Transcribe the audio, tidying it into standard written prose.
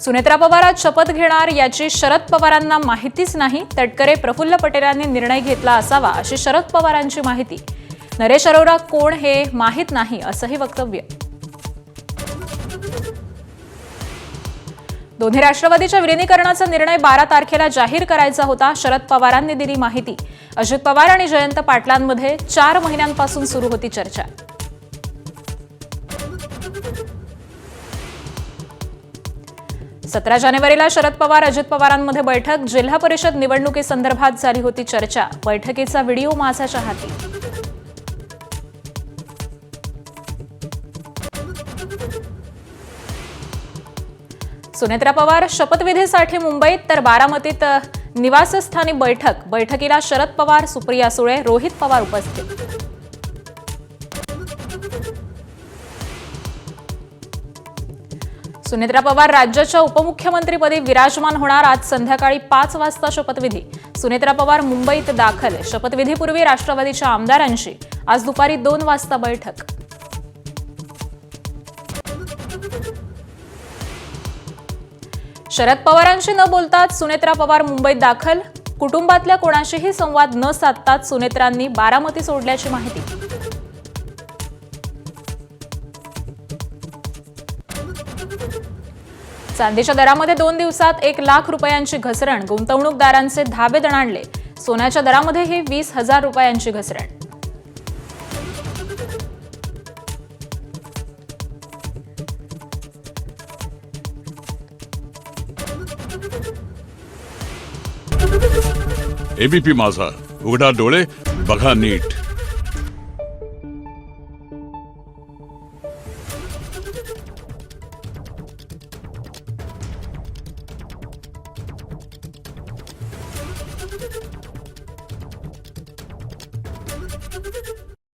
सुनेत्रा पवार आज शपथ घेणार याची शरद पवारांना माहितीच नाही. तटकरे प्रफुल्ल पटेलांनी निर्णय घेतला असावा अशी शरद पवारांची माहिती. नरेश अरोरा कोण हे माहीत नाही असंही वक्तव्य. दोन्ही राष्ट्रवादीच्या विलीनीकरणाचा निर्णय 12 तारखेला जाहीर करायचा होता. शरद पवारांनी दिली माहिती. अजित पवार आणि जयंत पाटलांमध्ये 4 महिन्यांपासून सुरू होती चर्चा. सतरा जानेवारीला शरद पवार अजित पवारांमध्ये बैठक. जिल्हा परिषद निवडणुकीसंदर्भात झाली होती चर्चा. बैठकीचा व्हिडिओ माझ्या हाती. सुनेत्रा पवार शपथविधीसाठी मुंबईत तर बारामतीत निवासस्थानी बैठक. बैठकीला शरद पवार, सुप्रिया सुळे, रोहित पवार उपस्थित. सुनेत्रा पवार राज्याच्या उपमुख्यमंत्रीपदी विराजमान होणार. आज संध्याकाळी 5 वाजता शपथविधी. सुनेत्रा पवार मुंबईत दाखल. शपथविधीपूर्वी राष्ट्रवादीच्या आमदारांची आज दुपारी 2 वाजता बैठक. शरद पवारांशी न बोलताच सुनेत्रा पवार मुंबईत दाखल. कुटुंबातल्या कोणाशीही संवाद न साधताच सुनेत्रांनी बारामती सोडल्याची माहिती. चांदीच्या दरामध्ये 2 दिवसात 1 लाख रुपयांची घसरण. गुंतवणूकदारांचे धाबे दणाणले. सोन्याच्या दरामध्येही 20,000 रुपयांची घसरण. एबीपी माझा, उघडा डोळे बघा नीट. Thank you.